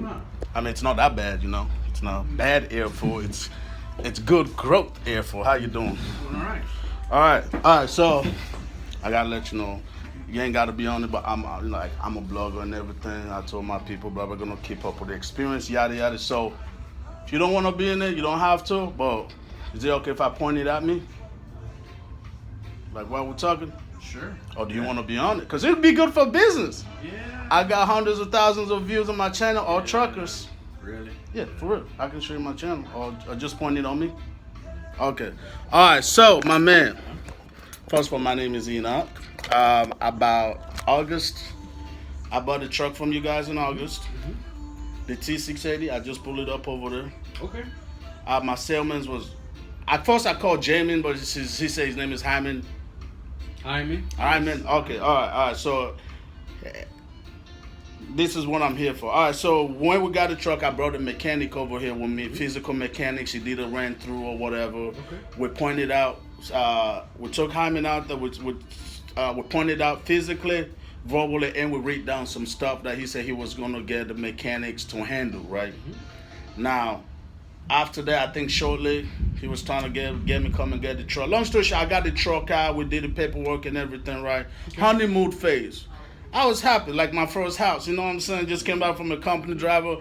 not? I mean, it's not that bad, you know. It's not bad airful. It's good growth airful. How you doing? All right. All right. So I gotta let you know, you ain't gotta be on it, but I'm like I'm a blogger and everything. I told my people, bro, we're gonna keep up with the experience, yada yada. So if you don't want to be in it, you don't have to. But is it okay if I point it at me? Like while we're talking? Sure. Or do you want to be on it? Because it'd be good for business. Yeah. I got hundreds of thousands of views on my channel, all truckers. Really? Yeah, for real. I can show you my channel or just point it on me. Okay. All right, so my man. First of all, my name is Enoch. About August, I bought a truck from you guys in August. The T680, I just pulled it up over there. Okay. My salesman was, at first I called Jamin, but he said his name is Hyman. Hyman? Okay, all right. So this is what I'm here for. All right, so when we got the truck, I brought a mechanic over here with me, physical mechanics. He did a ran through or whatever. Okay. We pointed out, we took Hyman out there, we pointed out physically, verbally, and we read down some stuff that he said he was going to get the mechanics to handle, right? Now, after that, I think shortly, he was trying to get me come and get the truck. Long story short, I got the truck out. We did the paperwork and everything, right? Okay. Honeymoon phase. I was happy, like my first house. You know what I'm saying? Just came back from a company driver.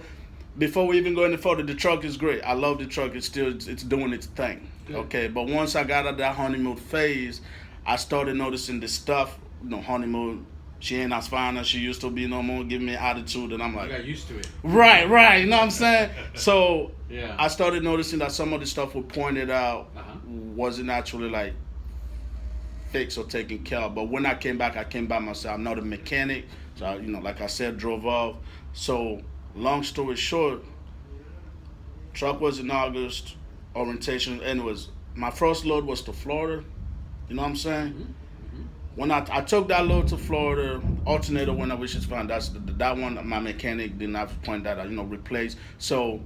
Before we even go any further, the truck is great. I love the truck. It's doing its thing. Good. Okay, but once I got out of that honeymoon phase, I started noticing the stuff. You know, honeymoon. She ain't as fine as she used to be no more, giving me attitude, and I'm like, I got used to it. Right, you know what I'm saying? So yeah. I started noticing that some of the stuff we pointed out wasn't actually like fixed or taken care of. But when I came back, I came by myself. I'm not a mechanic, so I, like I said, drove off. So long story short, truck was in August, orientation, and my first load was to Florida. You know what I'm saying? When I took that load to Florida, alternator went up, which is fine. That one my mechanic did not point that out, replace. So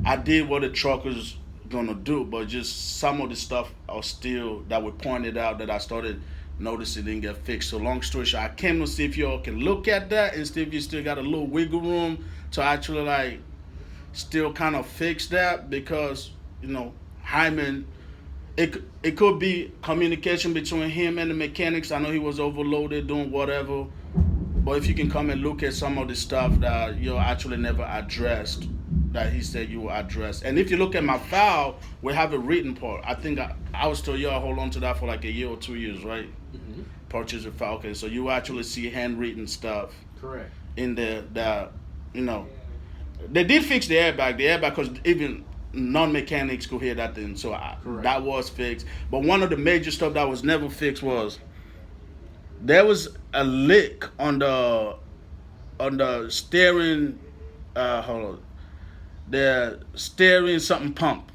I did what the truck was gonna do, but just some of the stuff are still that were pointed out that I started noticing didn't get fixed. So long story short, I came to see if y'all can look at that and see if you still got a little wiggle room to actually like still kind of fix that, because Hyman. It could be communication between him and the mechanics. I know he was overloaded doing whatever, but if you can come and look at some of the stuff that you actually never addressed, that he said you will address. And if you look at my file, we have a written part. I think I was told y'all hold on to that for like a year or 2 years, right? Purchase a file. Okay, so you actually see handwritten stuff. Correct. In there that, they did fix the airbag. The airbag, because even non-mechanics could hear that thing, so that was fixed. But one of the major stuff that was never fixed was there was a leak on the steering. The steering something pump,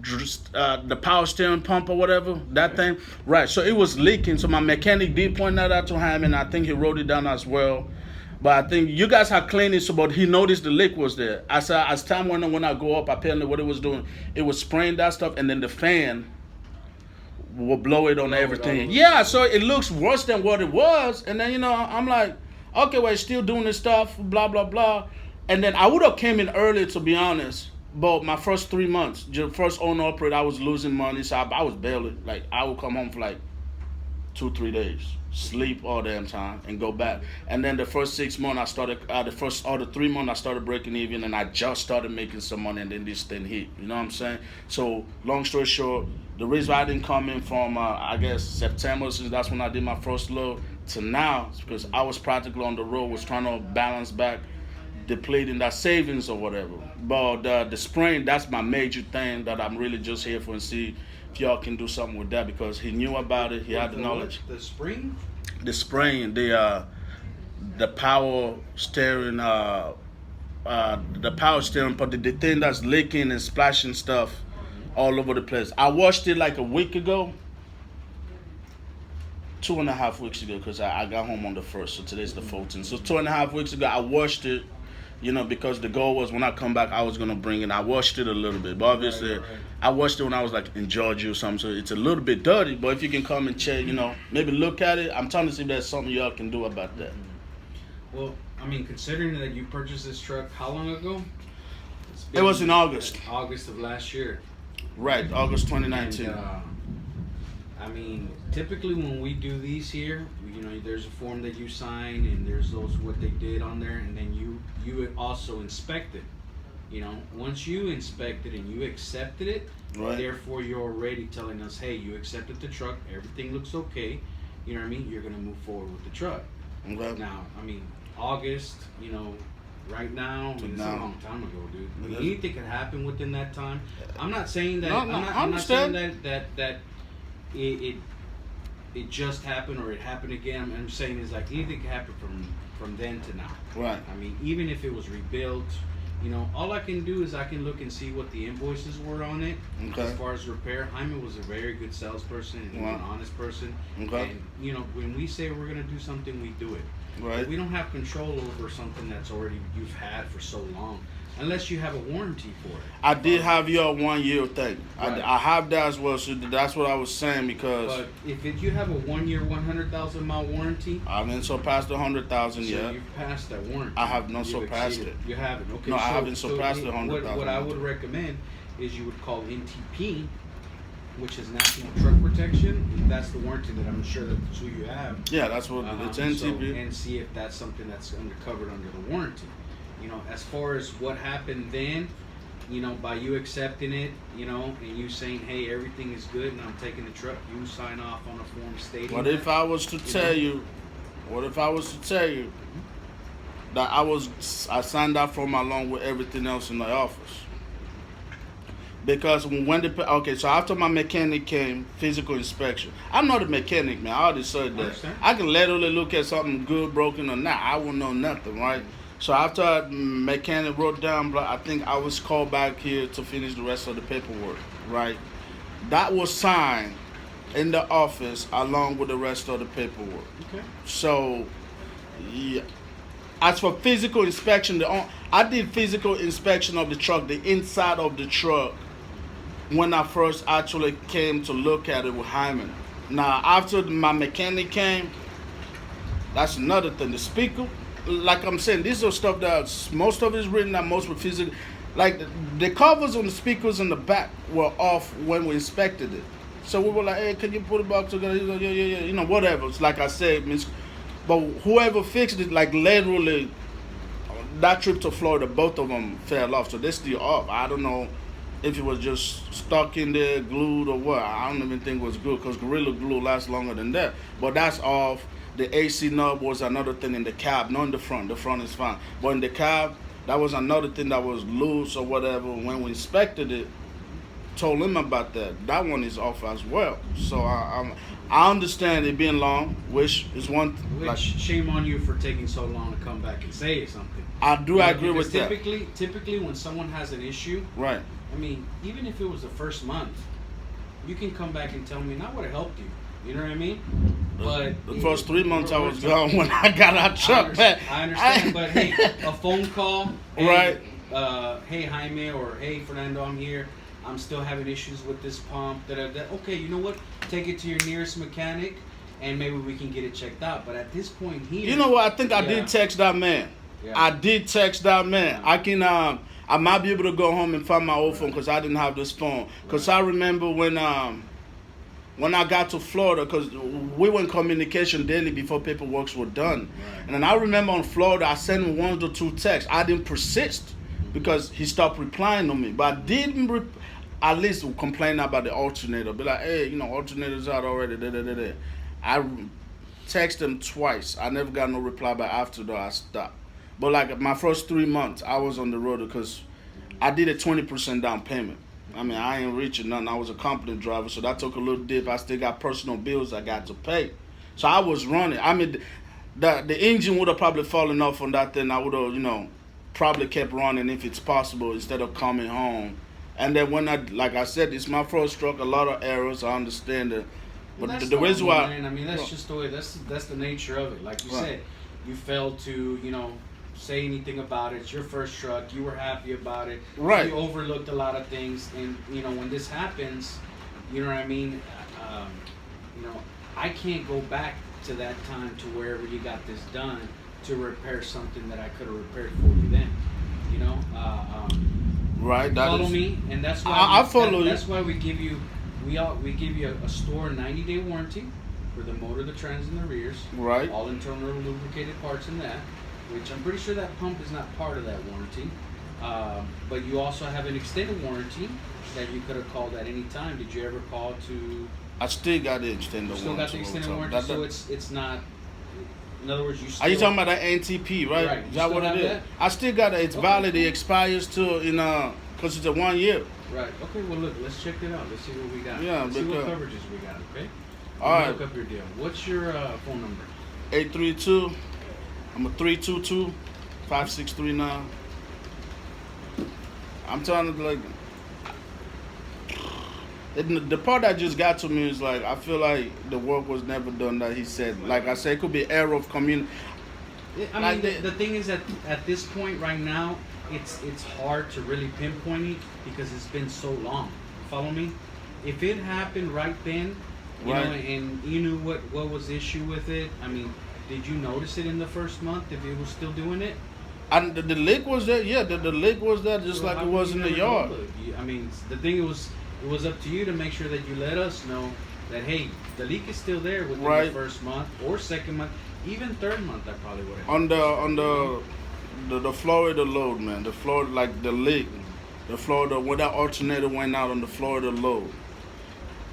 the power steering pump or whatever that thing. Right, so it was leaking. So my mechanic did point that out to him, and I think he wrote it down as well. But I think you guys have cleaned it, so but he noticed the leak was there. As time went on, when I go up, apparently what it was doing, it was spraying that stuff, and then the fan will blow it on everything. Yeah, so it looks worse than what it was. And then, I'm like, okay, well, it's still doing this stuff, blah, blah, blah. And then I would have came in early, to be honest. But my first 3 months, first owner operator, I was losing money, so I was barely, I would come home for 2-3 days, sleep all damn time, and go back. And then the first 6 months, I started, the 3 months, I started breaking even, and I just started making some money, and then this thing hit. You know what I'm saying? So, long story short, the reason why I didn't come in from, I guess, September, since that's when I did my first load, to now, is because I was practically on the road, was trying to balance back, depleting that savings or whatever. But the spraying, that's my major thing that I'm really just here for, and see if y'all can do something with that, because he knew about it, he had the knowledge. The spring? The spraying, the power steering, but the thing that's leaking and splashing stuff all over the place. I washed it like a week ago, 2.5 weeks ago, because I got home on the 1st, so today's the 14th. So 2.5 weeks ago, I washed it, because the goal was when I come back, I was going to bring it. I washed it a little bit, but obviously, right. I washed it when I was in Georgia or something, so it's a little bit dirty, but if you can come and check, maybe look at it, I'm trying to see if there's something y'all can do about that. Well, I mean, considering that you purchased this truck, how long ago? It was in August. August of last year. Right, August 2019. And, I mean, typically when we do these here, there's a form that you sign, and there's what they did on there, and then you also inspect it. Once you inspect it and you accepted it, right. Therefore you're already telling us, hey, you accepted the truck, everything looks okay. You know what I mean? You're gonna move forward with the truck. Okay. Now, I mean, August, right now, it's a long time ago, dude. I mean, anything could happen within that time. I'm not saying that. I'm not saying that it just happened or it happened again. I'm saying is like anything can happen from then to now. Right. I mean, even if it was rebuilt, all I can do is I can look and see what the invoices were on it. Okay. As far as repair, Jaime was a very good salesperson and he's an honest person. Okay. And when we say we're gonna do something, we do it. Right. But we don't have control over something that's already you've had for so long, unless you have a warranty for it. I did have your 1 year thing. Right. I have that as well. So that's what I was saying because. But if you have a 1 year, 100,000 mile warranty, I haven't surpassed the 100,000 yet. So you've passed that warranty. I have not surpassed it. You haven't. Okay. No, I haven't surpassed the 100,000. What I would recommend is you would call NTP, which is National Truck Protection. And that's the warranty that I'm sure that's who you have. Yeah, that's what it's NTP. And see if that's something that's covered under the warranty. As far as what happened then, by you accepting it, and you saying, hey, everything is good and I'm taking the truck, you sign off on a form stating What if I was to tell you that I signed that form along with everything else in the office? Because so after my mechanic came, physical inspection. I'm not a mechanic, man. I already said that. I can literally look at something good, broken, or not. I won't know nothing, right? So after mechanic wrote down, I think I was called back here to finish the rest of the paperwork, right? That was signed in the office along with the rest of the paperwork. Okay. So, yeah. As for physical inspection, I did physical inspection of the truck, the inside of the truck, when I first actually came to look at it with Hyman. Now, after my mechanic came, that's another thing. The speaker, like I'm saying, these are stuff that most of it is written out, most with physical. Like the covers on the speakers in the back were off when we inspected it. So we were like, hey, can you put it back together? Yeah, whatever. It's like I said, but whoever fixed it, like literally, that trip to Florida, both of them fell off. So they're still off. I don't know if it was just stuck in there, glued or what. I don't even think it was good because Gorilla Glue lasts longer than that. But that's off. The AC nub was another thing in the cab, not in the front. The front is fine. But in the cab, that was another thing that was loose or whatever. When we inspected it, told him about that. That one is off as well. So I understand it being long, which is one. Shame on you for taking so long to come back and say something. I agree with that. Typically, when someone has an issue, right? I mean, even if it was the first month, you can come back and tell me, and I would have helped you. You know what I mean? But the first 3 months I was gone when I got our truck back. I understand, but hey, a phone call, hey, right? Hey Jaime, or hey Fernando, I'm here. I'm still having issues with this pump. Okay, you know what? Take it to your nearest mechanic, and maybe we can get it checked out. But at this point here, you know what? I think I did text that man. Yeah. I did text that man. Yeah. I can. I might be able to go home and find my old phone because I didn't have this phone. Because I remember when I got to Florida, because we were in communication daily before paperwork were done. Right. And then I remember on Florida, I sent him 1 or 2 texts. I didn't persist because he stopped replying to me. But I didn't at least complain about the alternator. Be like, hey, alternator's out already. I texted him twice. I never got no reply back after that. I stopped. But like my first 3 months, I was on the road because I did a 20% down payment. I mean, I ain't reaching nothing. I was a company driver, so that took a little dip. I still got personal bills I got to pay. So I was running. I mean, the engine would have probably fallen off on that thing. I would have, probably kept running if it's possible instead of coming home. And then when like I said, it's my first truck, a lot of errors. I understand it. But well, the reason why... I mean, that's just the way, that's the nature of it. Like you said, you failed to, say anything about it. It's your first truck. You were happy about it. Right. You overlooked a lot of things, and when this happens, you know what I mean. I can't go back to that time to wherever you got this done to repair something that I could have repaired for you then. You know, Right. That follow is, me, and that's why I follow you. That's why we give you we give you a store 90-day warranty for the motor, the trans, and the rears. Right. All internal lubricated parts in that, which I'm pretty sure that pump is not part of that warranty. But you also have an extended warranty that you could have called at any time. Did you ever call to? I still got the extended Still got the extended warranty, so it's not. In other words, you still. Are you talking about that NTP, right? Right. Is that what it is? That? I still got it. It's Okay. valid. It expires till because it's a 1 year. Right. Okay. Well, look. Let's check it out. Let's see what we got. Yeah, Let's see what because- coverages we got. Okay. All Let me right. Look up your deal. What's your phone number? 832. I'm a 322-5639. I'm telling you, like, the part that just got to me is like, I feel like the work was never done that he said. Like I said, it could be error of communication. I Like mean, the thing is that at this point right now, it's hard to really pinpoint it because it's been so long. Follow me? If it happened right then, you Right. know, and you knew what was the issue with it, I mean, did you notice it in the first month if it was still doing it? And the leak was there, yeah. The leak was there just So like how it come was you in the never yard. told us? I mean, the thing it was up to you to make sure that you let us know that hey, the leak is still there within Right. the first month or second month, even third month. I probably would have. On the Florida load, man. The Florida, like the leak, the Florida when that alternator went out on the Florida load.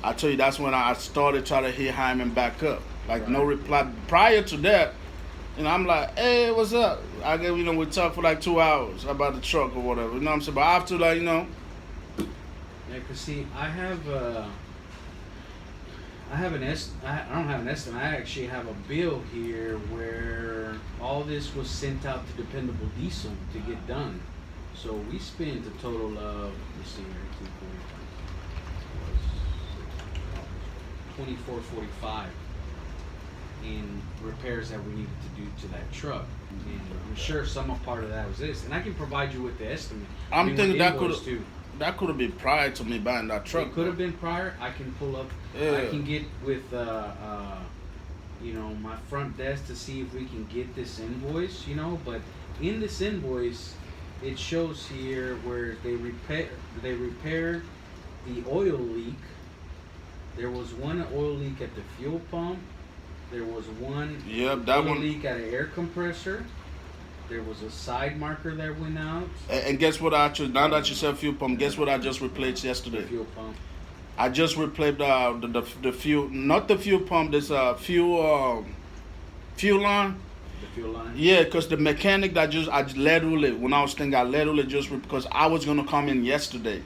I tell you, that's when I started trying to hit Hyman back up. Like no Right. reply. Prior to that, and I'm like, hey, what's up? I guess we talked for like 2 hours about the truck or whatever. You know what I'm saying? But after like, Yeah, cause see, I don't have an estimate. I actually have a bill here where all this was sent out to Dependable Diesel to get done. So we spent a total of, let's see here, 2445 in repairs that we needed to do to that truck. And I'm sure some part of that was this, and I can provide you with the estimate. I'm with thinking the that invoice, could too. that could have been prior to me buying that truck. It could have been prior. I can pull up. Yeah. I can get with my front desk to see if we can get this invoice. But in this invoice, it shows here where they repaired the oil leak. There was one oil leak at the fuel pump. There was one Yep, that oil one. leak at an air compressor. There was a side marker that went out. And guess what? Now that you said fuel pump, guess what I just replaced yesterday? The fuel pump. I just replaced the fuel, not the fuel pump. This fuel line. The fuel line. Yeah, because the mechanic I literally when I was thinking I literally because I was gonna come in yesterday,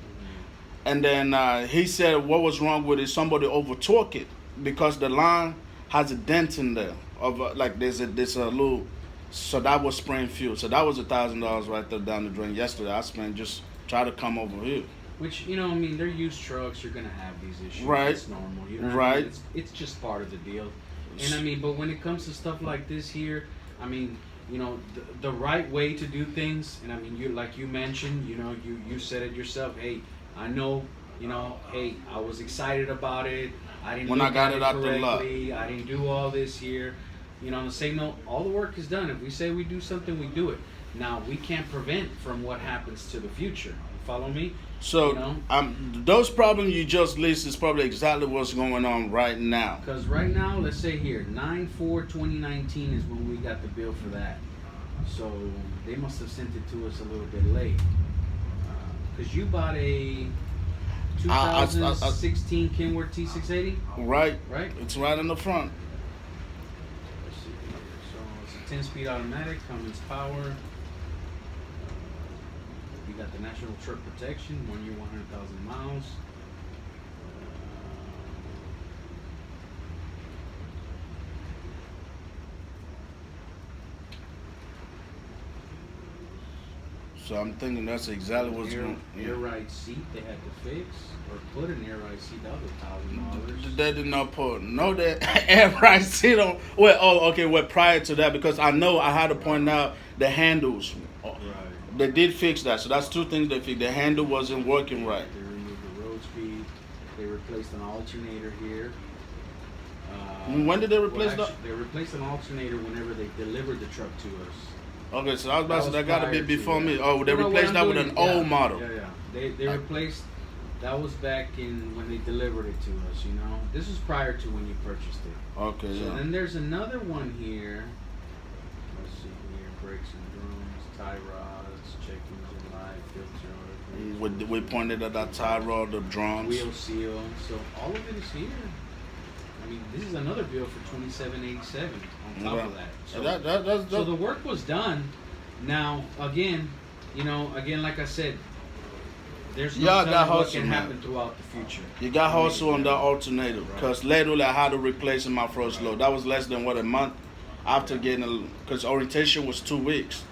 and then he said what was wrong with it? Somebody overtook it because the line has a dent in there of like there's a little. So that was spraying fuel. So that was $1,000 right there down the drain yesterday. I spent just try to come over here. Which, I mean, they're used trucks. You're going to have these issues. Right. It's normal. You know what I Right. mean? It's just part of the deal. And, I mean, but when it comes to stuff like this here, I mean, the right way to do things, and, I mean, like you mentioned, you said it yourself, hey, I know, hey, I was excited about it. I didn't When I look got at it out the lot. correctly. I didn't do all this here. On the same note, all the work is done. If we say we do something, we do it. Now, we can't prevent from what happens to the future. You follow me? So those problems you just listed is probably exactly what's going on right now. Because right now, let's say here, 9/4/2019 is when we got the bill for that. So they must have sent it to us a little bit late. Because you bought a 2016 Kenworth T680, Right. right? It's right in the front. Let's see here. So it's a 10-speed automatic, Cummins power. You got the National Truck Protection, 1 year, 100,000 miles. So I'm thinking that's exactly what's going on. Air ride seat they had to fix, or put an air ride seat. That was $1,000. They did not put that air ride seat on. Well, prior to that, because I know I had to point out the handles. Right. They did fix that, so that's two things they fixed. The handle wasn't working right. They removed the road speed. They replaced an alternator here. When did they replace that? They replaced an alternator whenever they delivered the truck to us. Okay, so I was about to say that got to be before me. Oh, they No, replaced that with an old model. Yeah. They replaced. That was back in when they delivered it to us. You know, this was prior to when you purchased it. Okay, So yeah. then there's another one here. Let's see here: brakes and drums, tie rods, check engine light, filter. We pointed at that tie rod, the drums. Wheel seal. So all of it is here. I mean, this is another bill for $27.87 on top of that. So, so the work was done. Now, again, like I said, there's no telling what can happen throughout the future. You got hustle on that alternator, because literally I had to replace in my first load. That was less than a month after getting, because orientation was 2 weeks.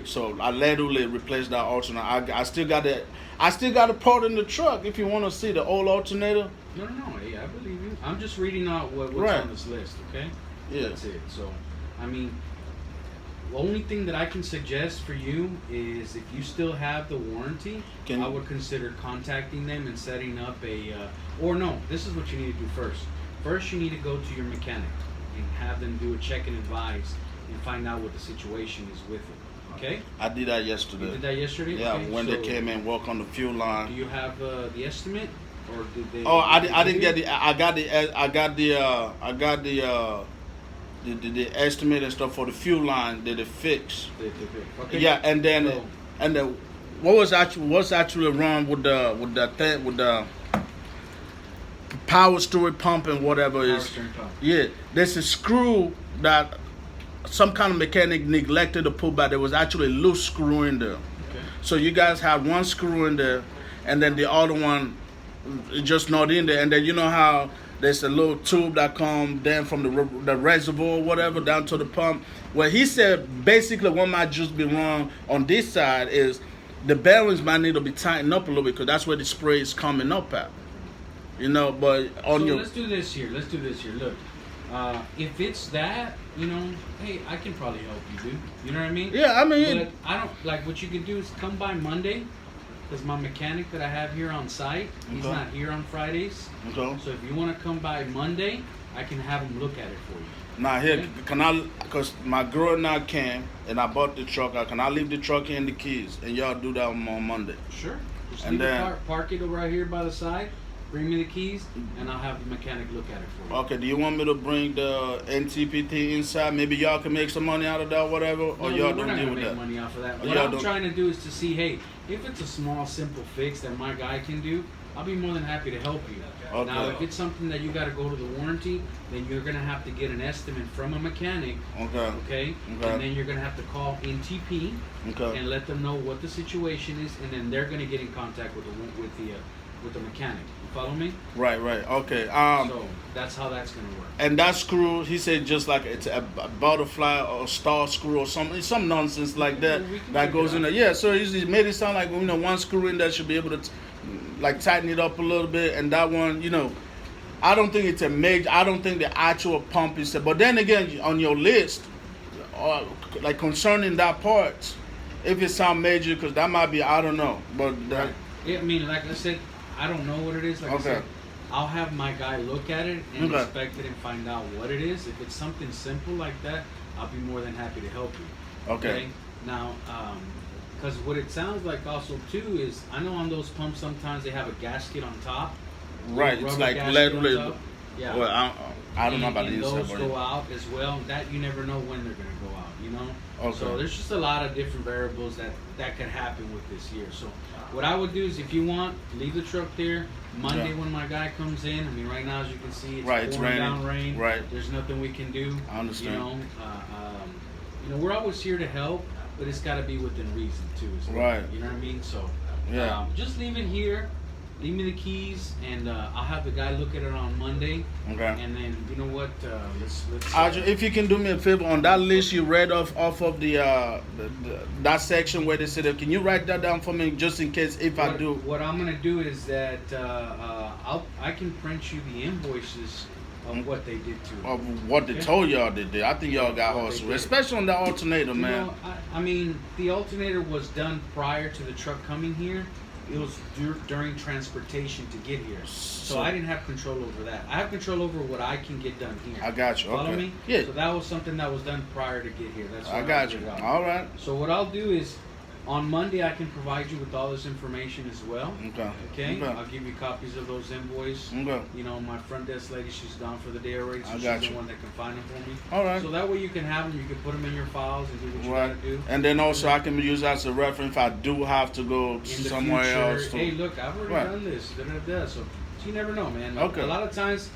So I literally replaced that alternator. I still got that. I still got a part in the truck. If you want to see the old alternator. No. Hey, I believe you. I'm just reading out what's on this list. Okay. Yeah. That's it. So, I mean, the only thing that I can suggest for you is if you still have the warranty, I would consider contacting them and setting up or no, this is what you need to do first. First, you need to go to your mechanic and have them do a check and advise and find out what the situation is with it. Okay? I did that yesterday. You did that yesterday? Yeah, okay, when they came and work on the fuel line. Do you have the estimate? Or did they? Oh, I didn't get the. I got the estimate and stuff for the fuel line that they fixed. Okay. Yeah, and then what's actually wrong with the power steering pump and whatever is. Yeah, there's a screw that some kind of mechanic neglected to put back. There was actually a loose screw in there. Okay. So you guys have one screw in there, and then the other one just not in there. And then you know how there's a little tube that comes down from the reservoir or whatever down to the pump. Well, he said basically what might just be wrong on this side is the bearings might need to be tightened up a little bit, because that's where the spray is coming up at. But on your. Let's do this here. Look, if it's that, hey, I can probably help you, dude. You know what I mean? Yeah, I mean. But I don't like what you can do is come by Monday. Because my mechanic that I have here on site, he's not here on Fridays. Okay. So if you want to come by Monday, I can have him look at it for you. Now here, can I? Because my girl and I came, and I bought the truck. Can I leave the truck here and the keys, and y'all do that on Monday? Sure. Just and leave then park it right here by the side. Bring me the keys, and I'll have the mechanic look at it for you. Okay. Do you want me to bring the NTPT inside? Maybe y'all can make some money out of that, whatever, or y'all don't deal with that. We're not gonna make money off of that. What I'm trying to do is to see, hey, if it's a small, simple fix that my guy can do, I'll be more than happy to help you. Okay. Now, if it's something that you got to go to the warranty, then you're gonna have to get an estimate from a mechanic. Okay. And then you're gonna have to call NTP and let them know what the situation is, and then they're gonna get in contact with the mechanic. Follow me? Right. Okay. So that's how that's gonna work. And that screw, he said, just like it's a butterfly or a star screw or something, some nonsense like that that goes in there. Yeah. So he made it sound like one screw in there should be able to tighten it up a little bit, and that one, I don't think it's a major. I don't think the actual pump is. But then again, on your list, concerning that part, if it sound major, because that might be, I don't know, but right. Yeah, I mean, like I said, I don't know what it is. Like I said, I'll have my guy look at it and inspect it and find out what it is. If it's something simple like that, I'll be more than happy to help you. Okay. Now, because what it sounds like also too is, I know on those pumps sometimes they have a gasket on top. Right. It's like literally. Yeah. Well, I don't know about the inside. Those go out as well. That you never know when they're gonna go out. Okay. So there's just a lot of different variables that could happen with this year. So what I would do is, if you want, leave the truck there. Monday when my guy comes in, I mean, right now, as you can see, it's pouring down rain. Right. There's nothing we can do. I understand. We're always here to help, but it's got to be within reason too. As well. Right. You know what I mean? So yeah. Just leave it here. Leave me the keys, and I'll have the guy look at it on Monday. Okay. And then you know what? Let's. If you can do me a favor, on that list you read off of the that section where they said, can you write that down for me, just in case I do? What I'm gonna do is that I can print you the invoices of what they did to it. Of what they told y'all they did. I think y'all got hustle, especially on the alternator, man. I mean, the alternator was done prior to the truck coming here. during transportation to get here. So I didn't have control over that. I have control over what I can get done here. I got you. Follow Okay. me? Yeah. So that was something that was done prior to get here. That's what I got you. figured out. All right. So what I'll do is, on Monday I can provide you with all this information as well. Okay. Okay. I'll give you copies of those invoices. Okay. You know, my front desk lady, she's gone for the day already, so I she's got the you. one that can find them for me. All right. So that way you can have them, you can put them in your files and do what you Right. gotta do. And then also I can use that as a reference if I do have to go In the somewhere future, else. hey, look, I've already Right. done this. So you never know, man. Okay. A lot of times,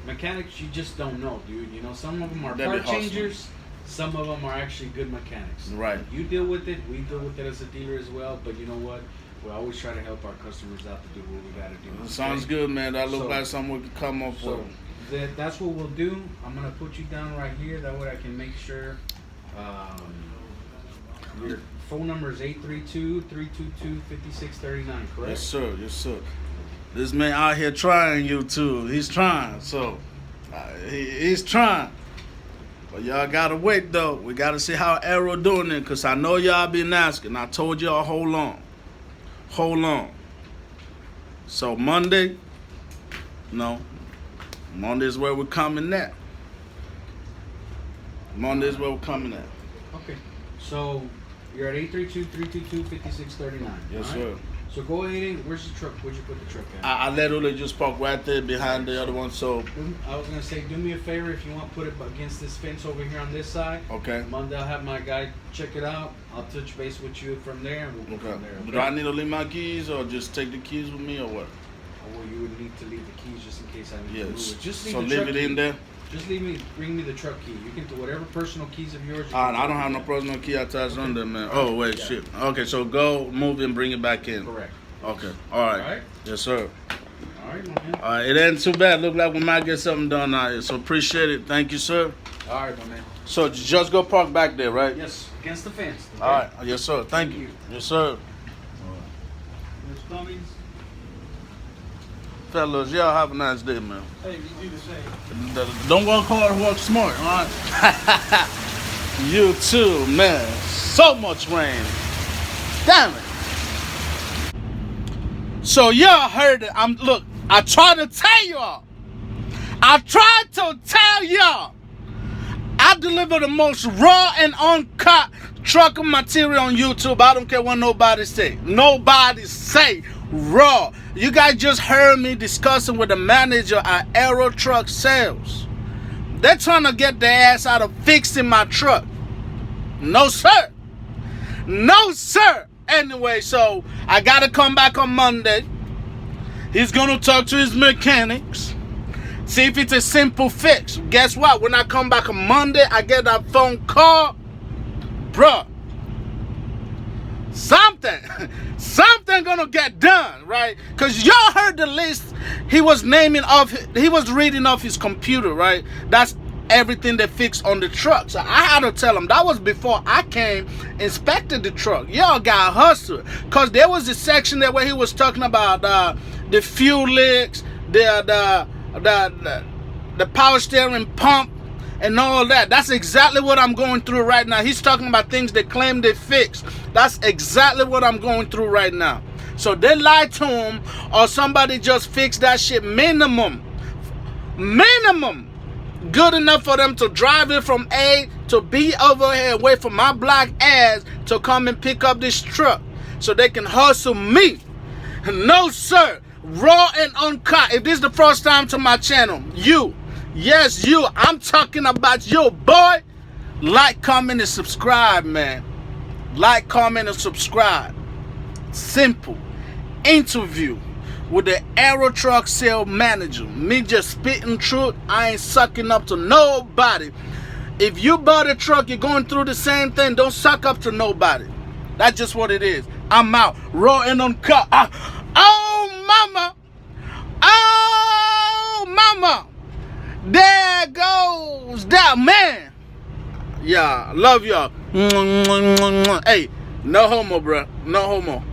mechanics you just don't know, dude. You know, some of them are They be part changers. Some of them are actually good mechanics. Right. You deal with it. We deal with it as a dealer as well. But you know what? We always try to help our customers out to do what we gotta do. Sounds good, man. That look So- like something we could come up So with. that's what we'll do. I'm gonna put you down right here. That way I can make sure. Your phone number is 832-322-5639. Correct? Yes, sir. Yes, sir. This man out here trying you too. He's trying. So he's trying. But y'all gotta wait though. We gotta see how Arrow doing it, cause I know y'all been asking. I told y'all hold on. So Monday, no, Monday's where we're coming at. Monday's where we're coming at. Okay. So you're at 832-322-5639. Yes, all right? sir. So go ahead and where's the truck? Where'd you put the truck at? I literally just parked right there behind the other one. So I was gonna say, do me a favor if you want, put it against this fence over here on this side. okay. Monday I'll have my guy check it out. I'll touch base with you from there, and we'll go Okay. from there. Do I need to leave my keys or just take the keys with me or what? Well, you would need to leave the keys just in case I need to move Yes. it. Just leave So the leave truck it key. in there. Just bring me the truck key. You can do whatever personal keys of yours. You I can don't take have no with personal key attached on there, man. Okay. Oh wait, Yeah. shit. Okay, so go move it and bring it back you. in. Correct. Okay. All right. All right. Yes, sir. All right, my man. All right. It ain't too bad. Look like we might get something done out here. So appreciate it. Thank you, sir. All right, my man. So just go park back there, right? Yes, against the fence. Okay? All right. Yes, sir. Thank you. Yes, sir. Ms. Cummings. Fellas, y'all have a nice day, man. Hey, you do the same. Don't work hard, work smart, all right? You too, man. So much rain. Damn it. So y'all heard it. Look, I tried to tell y'all. I deliver the most raw and uncut trucker material on YouTube. I don't care what nobody say. Nobody say raw. You guys just heard me discussing with the manager at Aero Truck Sales. They're trying to get their ass out of fixing my truck. No, sir. No, sir. Anyway, so I got to come back on Monday. He's going to talk to his mechanics. See if it's a simple fix. Guess what? When I come back on Monday, I get that phone call. Bruh. Something gonna get done, right? Because y'all heard the list he was reading off his computer, right? That's everything they fixed on the truck. So I had to tell him that was before I came, inspected the truck. Y'all got hustled. Because there was a section there where he was talking about the fuel leaks, the power steering pump, and all that. That's exactly what I'm going through right now. He's talking about things they claim they fixed. That's exactly what I'm going through right now. So they lied to him, or somebody just fixed that shit minimum. Good enough for them to drive it from A to B over here, wait for my black ass to come and pick up this truck so they can hustle me. No, sir. Raw and uncut. If this is the first time to my channel, yes, you. I'm talking about you, boy. Like, comment, and subscribe, man. Like, comment, and subscribe. Simple. Interview with the Aero Truck Sale Manager. Me just spitting truth. I ain't sucking up to nobody. If you bought a truck, you're going through the same thing. Don't suck up to nobody. That's just what it is. I'm out. Raw and uncut. Oh, mama. Oh, mama. There goes that man. Yeah, love y'all. Hey, no homo, bro. No homo.